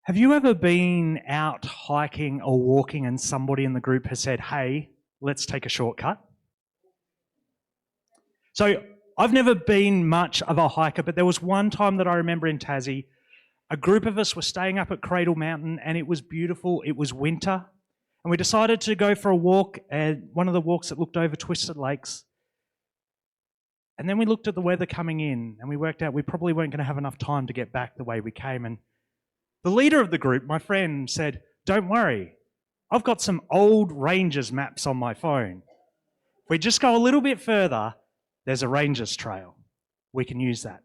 Have you ever been out hiking or walking and somebody in the group has said, hey, let's take a shortcut? So I've never been much of a hiker, but there was one time that I remember in Tassie, a group of us were staying up at Cradle Mountain and it was beautiful, it was winter, and we decided to go for a walk, one of the walks that looked over Twisted Lakes. And then we looked at the weather coming in and we worked out we probably weren't going to have enough time to get back the way we came. And the leader of the group, my friend, said, don't worry, I've got some old Rangers maps on my phone. If we just go a little bit further, there's a Rangers trail. We can use that.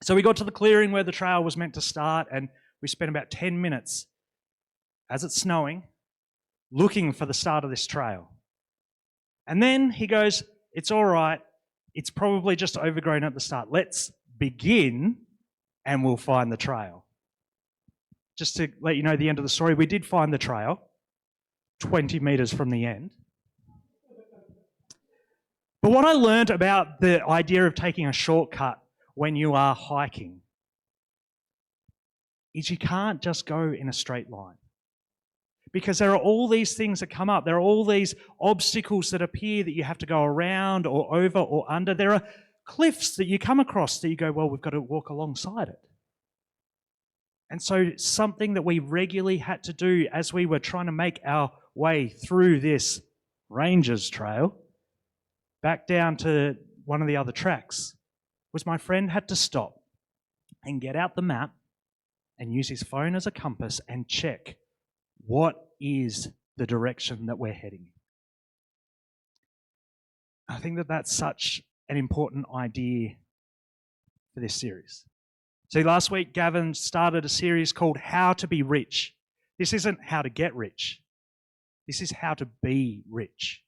So we got to the clearing where the trail was meant to start, and we spent about 10 minutes, as it's snowing, looking for the start of this trail. And then he goes, it's all right, it's probably just overgrown at the start. Let's begin and we'll find the trail. Just to let you know the end of the story, we did find the trail, 20 metres from the end. But what I learned about the idea of taking a shortcut when you are hiking is you can't just go in a straight line. Because there are all these things that come up. There are all these obstacles that appear that you have to go around or over or under. There are cliffs that you come across that you go, well, we've got to walk alongside it. And so something that we regularly had to do as we were trying to make our way through this Rangers trail back down to one of the other tracks was my friend had to stop and get out the map and use his phone as a compass and check what is the direction that we're heading in. I think that that's such an important idea for this series. See, last week Gavin started a series called How to Be Rich. This isn't how to get rich. This is how to be rich.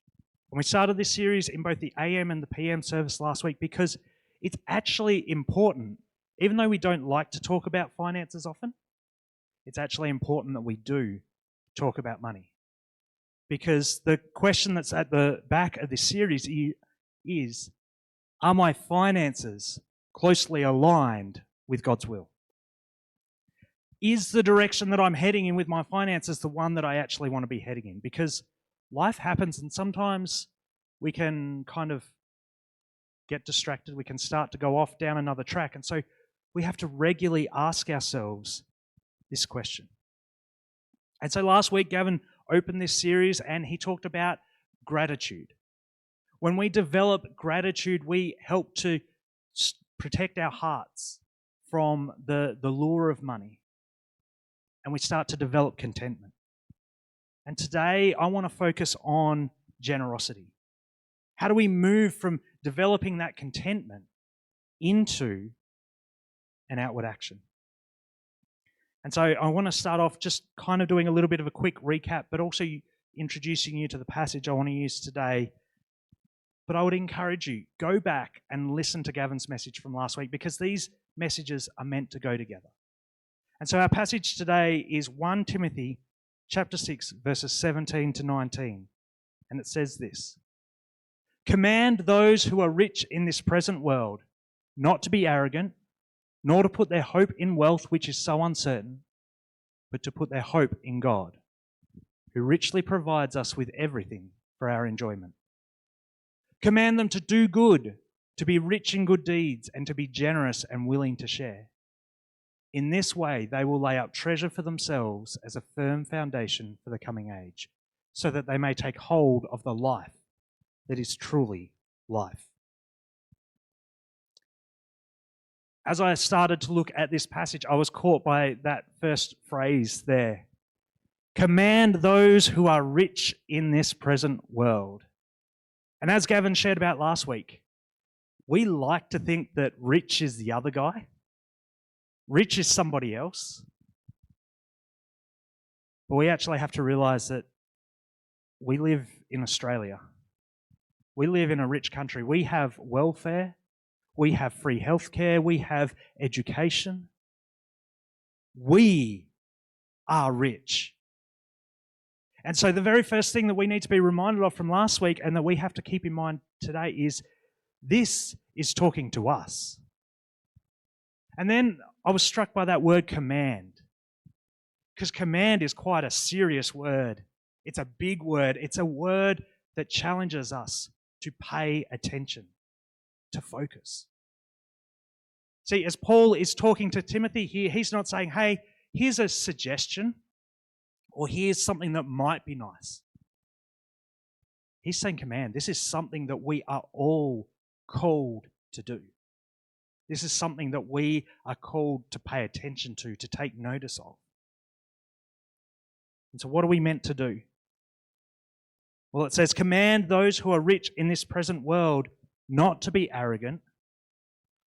And we started this series in both the AM and the PM service last week because it's actually important, even though we don't like to talk about finances often, it's actually important that we do talk about money. Because the question that's at the back of this series is, are my finances closely aligned with God's will? Is the direction that I'm heading in with my finances the one that I actually want to be heading in? Because life happens and sometimes we can kind of get distracted. We can start to go off down another track. And so we have to regularly ask ourselves this question. And so last week, Gavin opened this series and he talked about gratitude. When we develop gratitude, we help to protect our hearts from the lure of money. And we start to develop contentment. And today, I want to focus on generosity. How do we move from developing that contentment into an outward action? And so I want to start off just kind of doing a little bit of a quick recap, but also introducing you to the passage I want to use today. But I would encourage you, go back and listen to Gavin's message from last week because these messages are meant to go together. And so our passage today is 1 Timothy chapter 6, verses 17 to 19. And it says this: command those who are rich in this present world not to be arrogant, nor to put their hope in wealth which is so uncertain, but to put their hope in God, who richly provides us with everything for our enjoyment. Command them to do good, to be rich in good deeds, and to be generous and willing to share. In this way, they will lay up treasure for themselves as a firm foundation for the coming age, so that they may take hold of the life that is truly life. As I started to look at this passage, I was caught by that first phrase there. Command those who are rich in this present world. And as Gavin shared about last week, we like to think that rich is the other guy. Rich is somebody else. But we actually have to realize that we live in Australia. We live in a rich country. We have welfare. We have free healthcare. We have education. We are rich. And so the very first thing that we need to be reminded of from last week and that we have to keep in mind today is this is talking to us. And then I was struck by that word command. Because command is quite a serious word. It's a big word. It's a word that challenges us to pay attention, to focus. See, as Paul is talking to Timothy here, he's not saying, hey, here's a suggestion or here's something that might be nice. He's saying command. This is something that we are all called to do. This is something that we are called to pay attention to take notice of. And so what are we meant to do? Well, it says, command those who are rich in this present world not to be arrogant,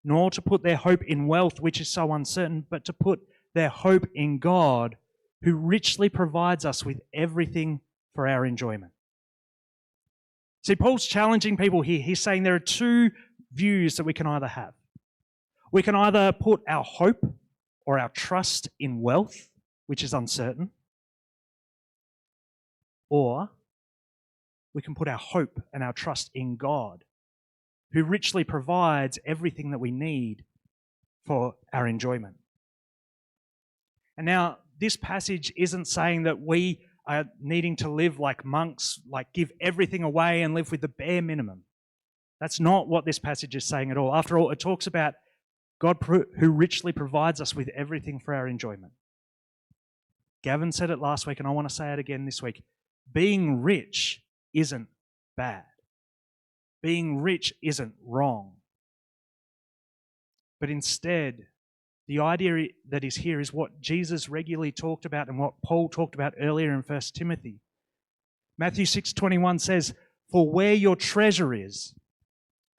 nor to put their hope in wealth, which is so uncertain, but to put their hope in God, who richly provides us with everything for our enjoyment. See, Paul's challenging people here. He's saying there are two views that we can either have. We can either put our hope or our trust in wealth, which is uncertain, or we can put our hope and our trust in God, who richly provides everything that we need for our enjoyment. And now, this passage isn't saying that we are needing to live like monks, like give everything away and live with the bare minimum. That's not what this passage is saying at all. After all, it talks about God who richly provides us with everything for our enjoyment. Gavin said it last week, and I want to say it again this week. Being rich isn't bad. Being rich isn't wrong. But instead, the idea that is here is what Jesus regularly talked about and what Paul talked about earlier in 1 Timothy. Matthew 6:21 says, "For where your treasure is,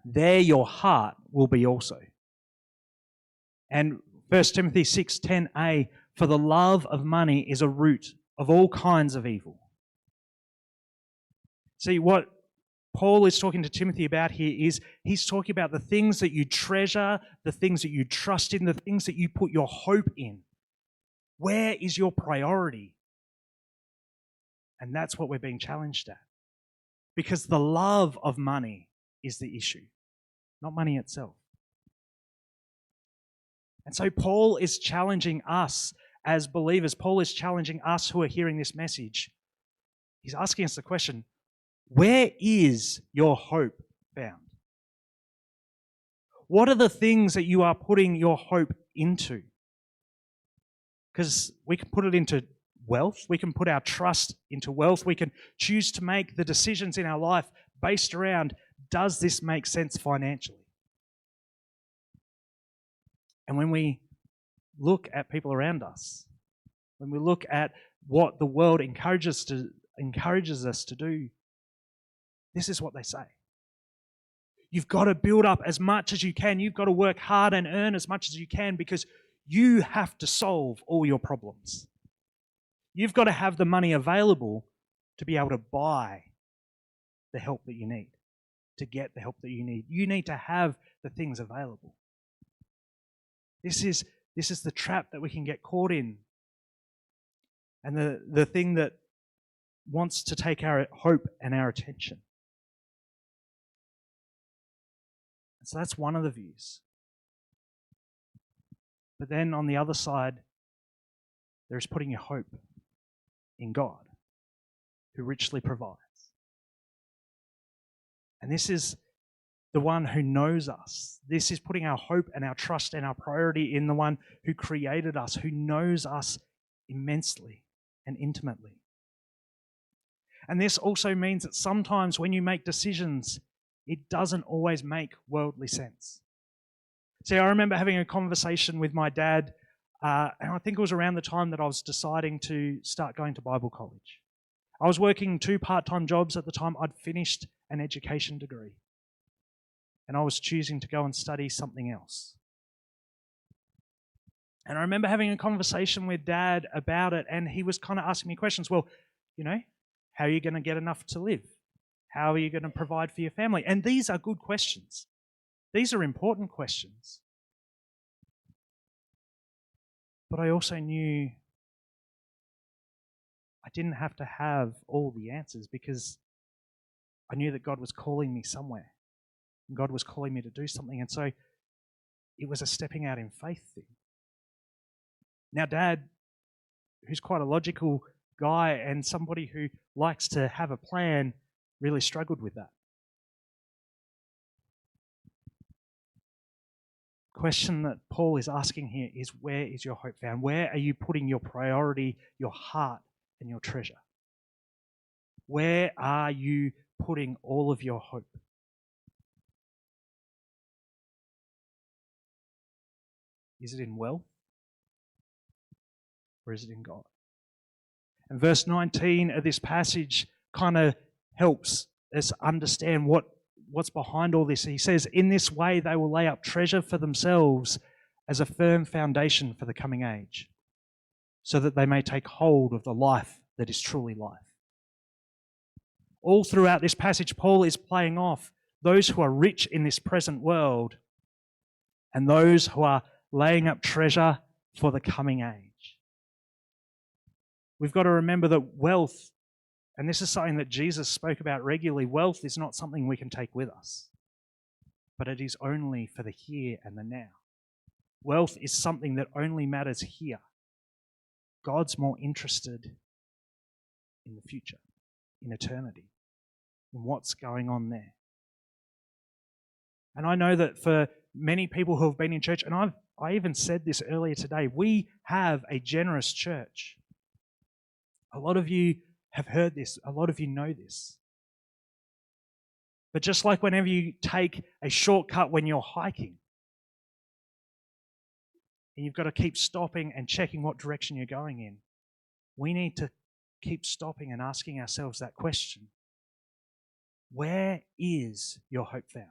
there your heart will be also." And 1 Timothy 6:10a, "For the love of money is a root of all kinds of evil." See, what Paul is talking to Timothy about here is he's talking about the things that you treasure, the things that you trust in, the things that you put your hope in. Where is your priority? And that's what we're being challenged at. Because the love of money is the issue, not money itself. And so Paul is challenging us as believers. Paul is challenging us who are hearing this message. He's asking us the question, where is your hope found? What are the things that you are putting your hope into? Because we can put it into wealth. We can put our trust into wealth. We can choose to make the decisions in our life based around, does this make sense financially? And when we look at people around us, when we look at what the world encourages us to do, this is what they say. You've got to build up as much as you can. You've got to work hard and earn as much as you can because you have to solve all your problems. You've got to have the money available to be able to buy the help that you need, to get the help that you need. You need to have the things available. This is the trap that we can get caught in. And the thing that wants to take our hope and our attention. And so that's one of the views. But then on the other side, there's putting your hope in God, who richly provides. And this is the one who knows us. This is putting our hope and our trust and our priority in the one who created us, who knows us immensely and intimately. And this also means that sometimes when you make decisions, it doesn't always make worldly sense. See, I remember having a conversation with my dad, and I think it was around the time that I was deciding to start going to Bible college. I was working 2 part-time jobs at the time. I'd finished an education degree, and I was choosing to go and study something else. And I remember having a conversation with Dad about it, and he was kind of asking me questions. Well, how are you going to get enough to live? How are you going to provide for your family? And these are good questions. These are important questions. But I also knew I didn't have to have all the answers because I knew that God was calling me somewhere. And God was calling me to do something. And so it was a stepping out in faith thing. Now, Dad who's quite a logical guy and somebody who likes to have a plan, really struggled with that. Question that Paul is asking here is, where is your hope found? Where are you putting your priority, your heart, and your treasure? Where are you putting all of your hope? Is it in wealth? Or is it in God? And verse 19 of this passage kind of helps us understand what's behind all this. He says, in this way they will lay up treasure for themselves as a firm foundation for the coming age, so that they may take hold of the life that is truly life. All throughout this passage, Paul is playing off those who are rich in this present world and those who are laying up treasure for the coming age. We've got to remember that wealth, and this is something that Jesus spoke about regularly, wealth is not something we can take with us, but it is only for the here and the now. Wealth is something that only matters here. God's more interested in the future, in eternity, in what's going on there. And I know that for many people who have been in church, and I even said this earlier today, we have a generous church. A lot of you have heard this. A lot of you know this. But just like whenever you take a shortcut when you're hiking, and you've got to keep stopping and checking what direction you're going in, we need to keep stopping and asking ourselves that question. Where is your hope found?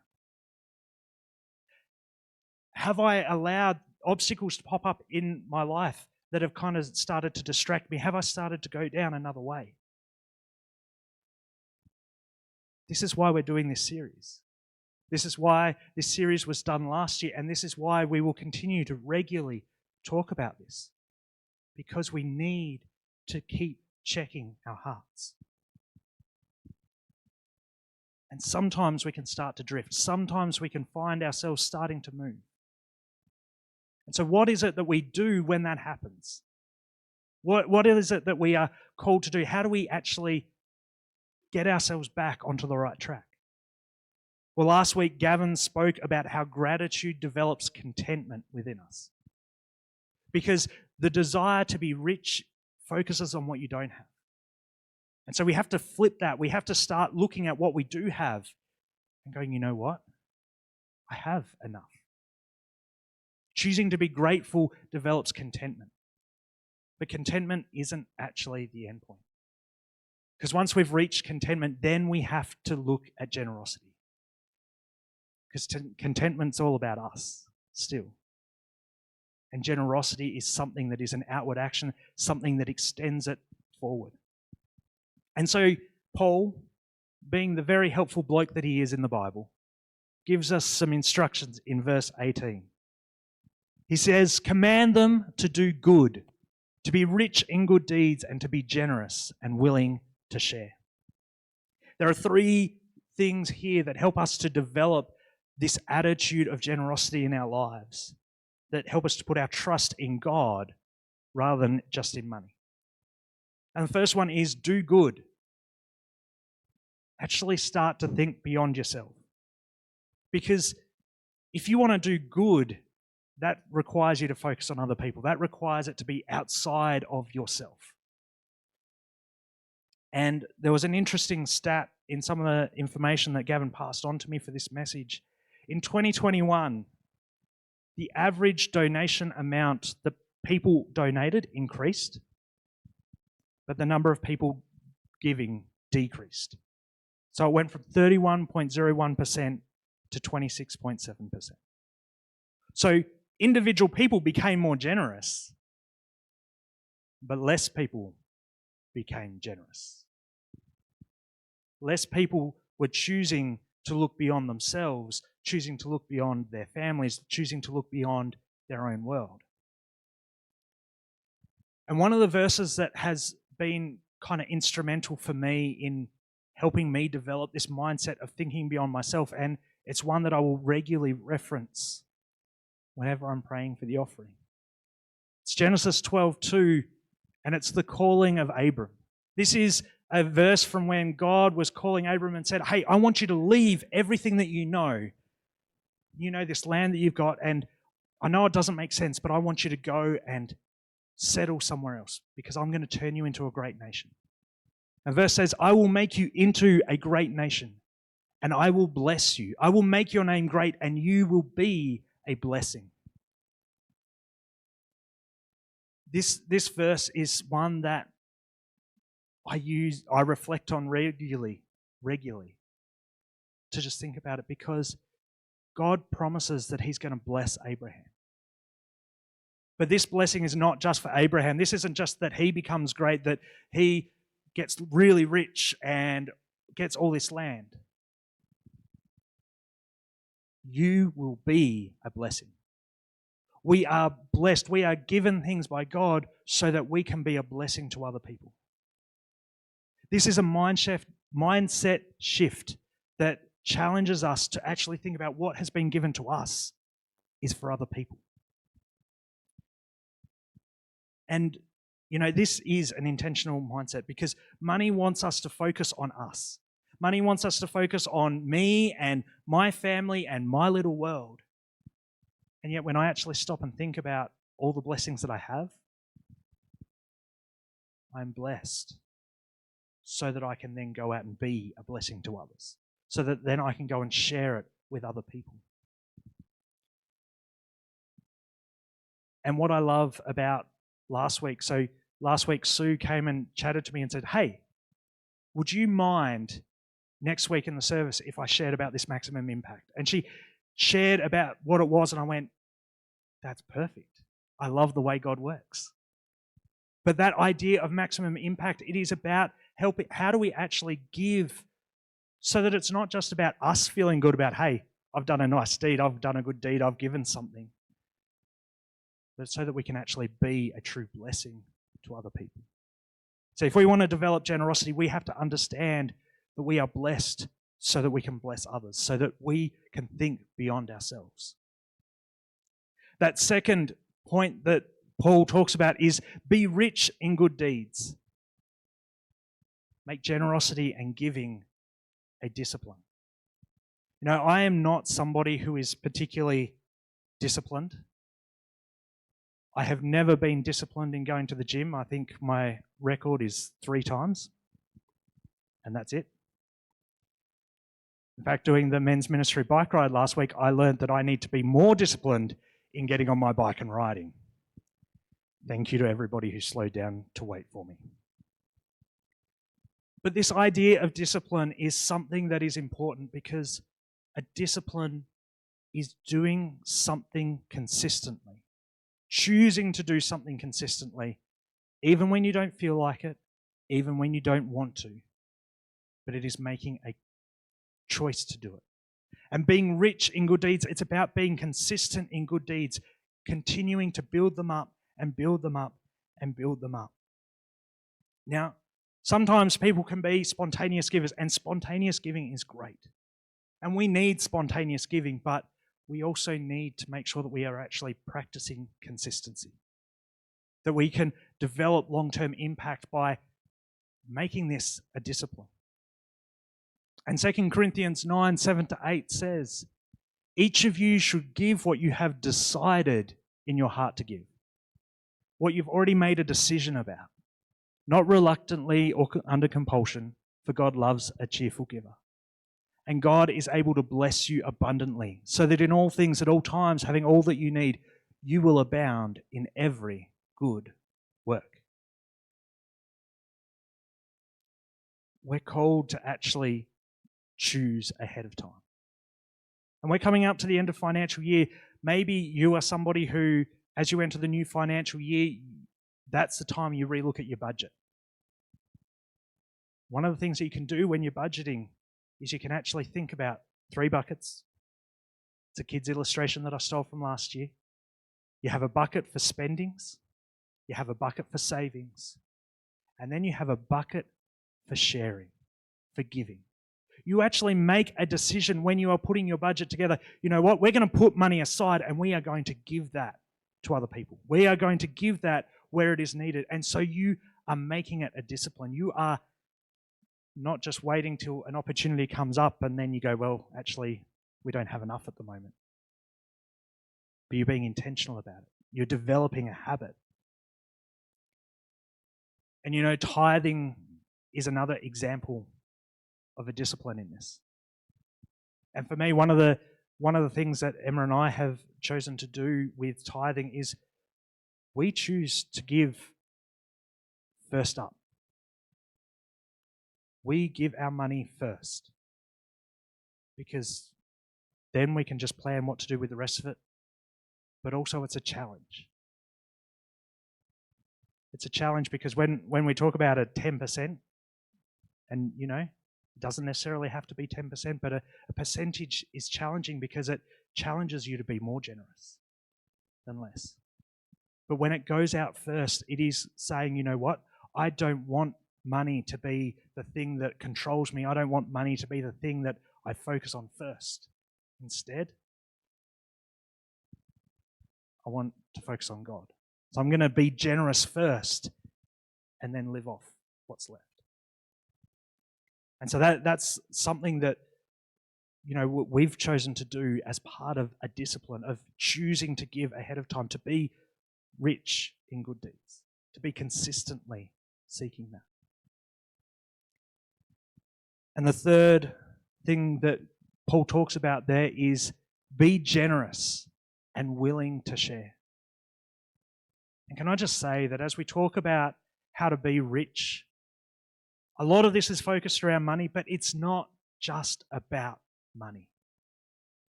Have I allowed obstacles to pop up in my life that have kind of started to distract me? Have I started to go down another way? This is why we're doing this series. This is why this series was done last year, and this is why we will continue to regularly talk about this, because we need to keep checking our hearts. And sometimes we can start to drift. Sometimes we can find ourselves starting to move. And so what is it that we do when that happens? What is it that we are called to do? How do we actually get ourselves back onto the right track? Well, last week, Gavin spoke about how gratitude develops contentment within us. Because the desire to be rich focuses on what you don't have. And so we have to flip that. We have to start looking at what we do have and going, you know what? I have enough. Choosing to be grateful develops contentment. But contentment isn't actually the end point. Because once we've reached contentment, then we have to look at generosity. Because contentment's all about us still. And generosity is something that is an outward action, something that extends it forward. And so Paul, being the very helpful bloke that he is in the Bible, gives us some instructions in verse 18. He says, command them to do good, to be rich in good deeds, and to be generous and willing to share. There are three things here that help us to develop this attitude of generosity in our lives, that help us to put our trust in God rather than just in money. And the first one is do good. Actually start to think beyond yourself. Because if you want to do good, that requires you to focus on other people. That requires it to be outside of yourself. And there was an interesting stat in some of the information that Gavin passed on to me for this message. In 2021, the average donation amount that people donated increased, but the number of people giving decreased. So it went from 31.01% to 26.7%. So individual people became more generous, but less people became generous. Less people were choosing to look beyond themselves, choosing to look beyond their families, choosing to look beyond their own world. And one of the verses that has been kind of instrumental for me in helping me develop this mindset of thinking beyond myself, and it's one that I will regularly reference whenever I'm praying for the offering. It's Genesis 12:2, and And it's the calling of Abram. This is a verse from when God was calling Abram and said, hey, I want you to leave everything that you know. You know, this land that you've got, and I know it doesn't make sense, but I want you to go and settle somewhere else because I'm going to turn you into a great nation. And verse says, I will make you into a great nation and I will bless you. I will make your name great and you will be a blessing. This verse is one that I reflect on regularly to just think about it, because God promises that he's going to bless Abraham. But this blessing is not just for Abraham. This isn't just that he becomes great, that he gets really rich and gets all this land. You will be a blessing. We are blessed. We are given things by God so that we can be a blessing to other people. This is a mindset shift that challenges us to actually think about what has been given to us is for other people. And, you know, this is an intentional mindset because money wants us to focus on us. Money wants us to focus on me and my family and my little world. And yet when I actually stop and think about all the blessings that I have, I'm blessed so that I can then go out and be a blessing to others, so that then I can go and share it with other people. And what I love about last week, so last week Sue came and chatted to me and said, hey, would you mind next week in the service if I shared about this maximum impact? And she shared about what it was, and I went, that's perfect. I love the way God works. But that idea of maximum impact, it is about helping. How do we actually give so that it's not just about us feeling good about, hey, I've done a nice deed, I've done a good deed, I've given something, but so that we can actually be a true blessing to other people. So if we want to develop generosity, we have to understand that we are blessed so that we can bless others, so that we can think beyond ourselves. That second point that Paul talks about is be rich in good deeds. Make generosity and giving a discipline. You know, I am not somebody who is particularly disciplined. I have never been disciplined in going to the gym. I think my record is 3 times, and that's it. In fact, doing the men's ministry bike ride last week, I learned that I need to be more disciplined in getting on my bike and riding. Thank you to everybody who slowed down to wait for me. But this idea of discipline is something that is important, because a discipline is doing something consistently, choosing to do something consistently, even when you don't feel like it, even when you don't want to. But it is making a choice to do it. And being rich in good deeds, it's about being consistent in good deeds, continuing to build them up and build them up and build them up. Now, sometimes people can be spontaneous givers, and spontaneous giving is great. And we need spontaneous giving, but we also need to make sure that we are actually practicing consistency, that we can develop long-term impact by making this a discipline. And 2 Corinthians 9:7-8 says, each of you should give what you have decided in your heart to give, what you've already made a decision about, not reluctantly or under compulsion, for God loves a cheerful giver. And God is able to bless you abundantly, so that in all things, at all times, having all that you need, you will abound in every good work. We're called to actually choose ahead of time. And we're coming up to the end of financial year. Maybe you are somebody who, as you enter the new financial year, that's the time you relook at your budget. One of the things that you can do when you're budgeting is you can actually think about 3 buckets. It's a kid's illustration that I stole from last year. You have a bucket for spendings, you have a bucket for savings, and then you have a bucket for sharing, for giving. You actually make a decision when you are putting your budget together. You know what? We're going to put money aside and we are going to give that to other people. We are going to give that where it is needed. And so you are making it a discipline. You are not just waiting till an opportunity comes up and then you go, well, actually, we don't have enough at the moment. But you're being intentional about it. You're developing a habit. And you know, tithing is another example of a discipline in this. And for me, one of the things that Emma and I have chosen to do with tithing is we choose to give first up. We give our money first because then we can just plan what to do with the rest of it. But also it's a challenge. It's a challenge because when we talk about a 10%, and you know, it doesn't necessarily have to be 10%, but a percentage is challenging because it challenges you to be more generous than less. But when it goes out first, it is saying, you know what, I don't want money to be the thing that controls me. I don't want money to be the thing that I focus on first. Instead, I want to focus on God. So I'm going to be generous first and then live off what's left. And so that's something that, you know, we've chosen to do as part of a discipline of choosing to give ahead of time, to be rich in good deeds, to be consistently seeking that. And the third thing that Paul talks about there is be generous and willing to share. And can I just say that as we talk about how to be rich, a lot of this is focused around money, but it's not just about money.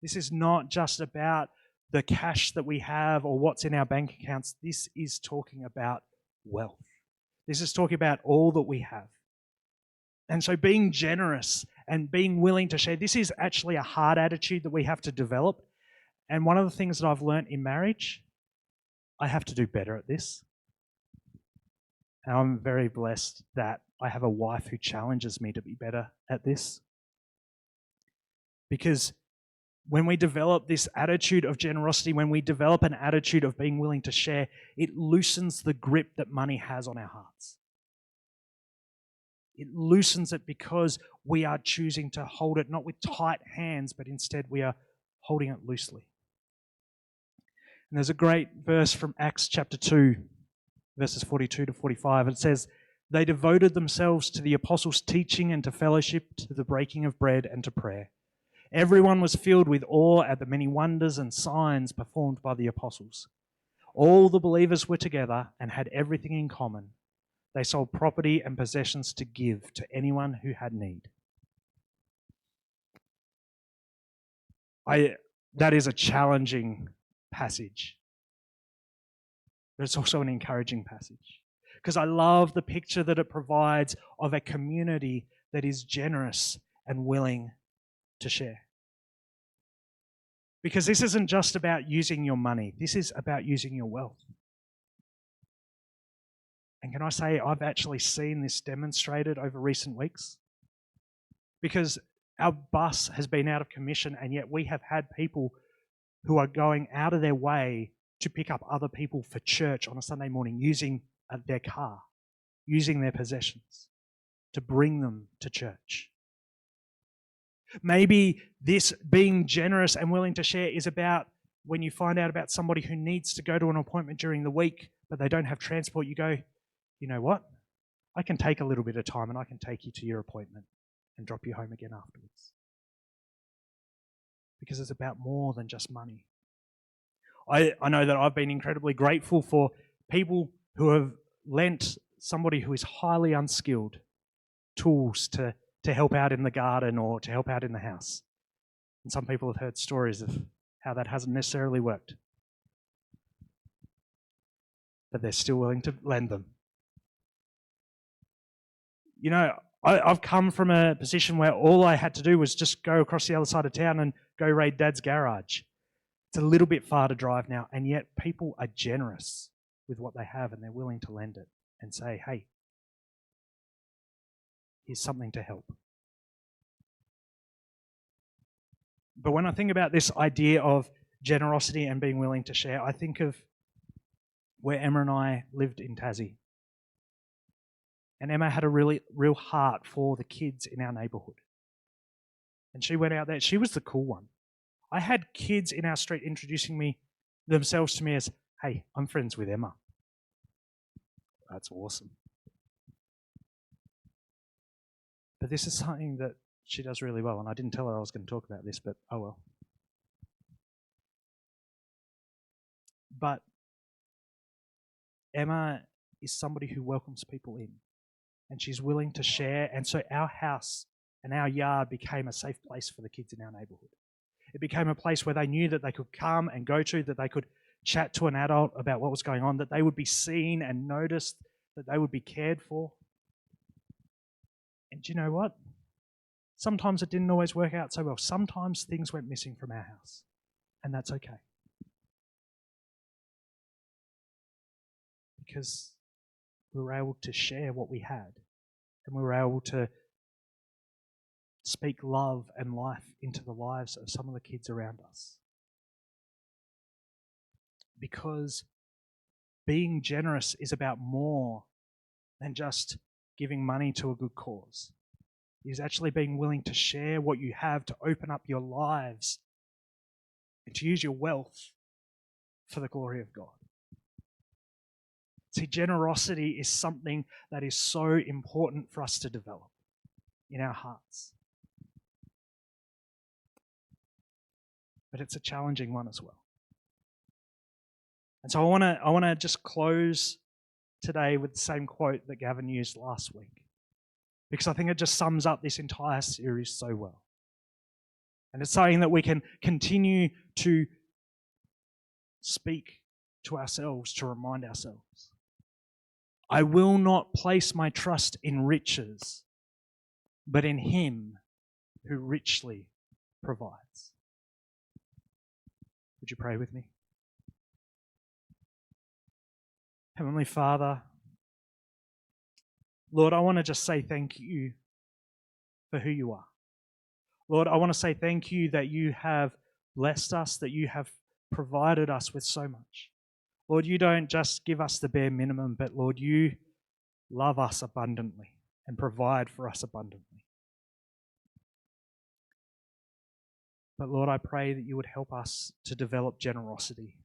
This is not just about the cash that we have or what's in our bank accounts. This is talking about wealth. This is talking about all that we have. And so being generous and being willing to share, this is actually a hard attitude that we have to develop. And one of the things that I've learned in marriage, I have to do better at this. And I'm very blessed that I have a wife who challenges me to be better at this. Because when we develop this attitude of generosity, when we develop an attitude of being willing to share, it loosens the grip that money has on our hearts. It loosens it because we are choosing to hold it not with tight hands, but instead we are holding it loosely. And there's a great verse from Acts chapter 2, verses 42 to 45. It says, "They devoted themselves to the apostles' teaching and to fellowship, to the breaking of bread and to prayer. Everyone was filled with awe at the many wonders and signs performed by the apostles. All the believers were together and had everything in common. They sold property and possessions to give to anyone who had need." That is a challenging passage, but it's also an encouraging passage because I love the picture that it provides of a community that is generous and willing to share. Because this isn't just about using your money, this is about using your wealth. And can I say, I've actually seen this demonstrated over recent weeks. Because our bus has been out of commission, and yet we have had people who are going out of their way to pick up other people for church on a Sunday morning using their car, using their possessions to bring them to church. Maybe this being generous and willing to share is about when you find out about somebody who needs to go to an appointment during the week, but they don't have transport, you go, you know what? I can take a little bit of time and I can take you to your appointment and drop you home again afterwards. Because it's about more than just money. I know that I've been incredibly grateful for people who have lent somebody who is highly unskilled tools to help out in the garden or to help out in the house. And some people have heard stories of how that hasn't necessarily worked. But they're still willing to lend them. You know, I've come from a position where all I had to do was just go across the other side of town and go raid Dad's garage. It's a little bit far to drive now, and yet people are generous with what they have and they're willing to lend it and say, hey, here's something to help. But when I think about this idea of generosity and being willing to share, I think of where Emma and I lived in Tassie. And Emma had a really real heart for the kids in our neighbourhood. And she went out there. She was the cool one. I had kids in our street introducing themselves to me as, "Hey, I'm friends with Emma." That's awesome. But this is something that she does really well. And I didn't tell her I was going to talk about this, but oh well. But Emma is somebody who welcomes people in. And she's willing to share. And so our house and our yard became a safe place for the kids in our neighbourhood. It became a place where they knew that they could come and go to, that they could chat to an adult about what was going on, that they would be seen and noticed, that they would be cared for. And do you know what? Sometimes it didn't always work out so well. Sometimes things went missing from our house, and that's okay. Because we were able to share what we had, and we were able to speak love and life into the lives of some of the kids around us. Because being generous is about more than just giving money to a good cause. It is actually being willing to share what you have, to open up your lives, and to use your wealth for the glory of God. See, generosity is something that is so important for us to develop in our hearts. But it's a challenging one as well. And so I want to just close today with the same quote that Gavin used last week, because I think it just sums up this entire series so well. And it's something that we can continue to speak to ourselves, to remind ourselves. I will not place my trust in riches, but in Him who richly provides. Would you pray with me? Heavenly Father, Lord, I want to just say thank you for who you are. Lord, I want to say thank you that you have blessed us, that you have provided us with so much. Lord, you don't just give us the bare minimum, but Lord, you love us abundantly and provide for us abundantly. But Lord, I pray that you would help us to develop generosity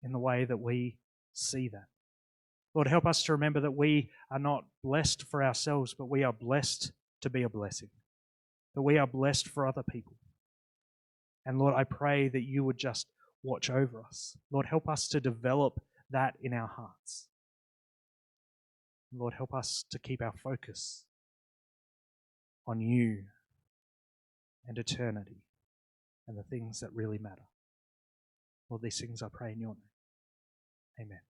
in the way that we see that. Lord, help us to remember that we are not blessed for ourselves, but we are blessed to be a blessing. That we are blessed for other people. And Lord, I pray that you would just watch over us. Lord, help us to develop that in our hearts. Lord, help us to keep our focus on you and eternity and the things that really matter. Lord, these things I pray in your name. Amen.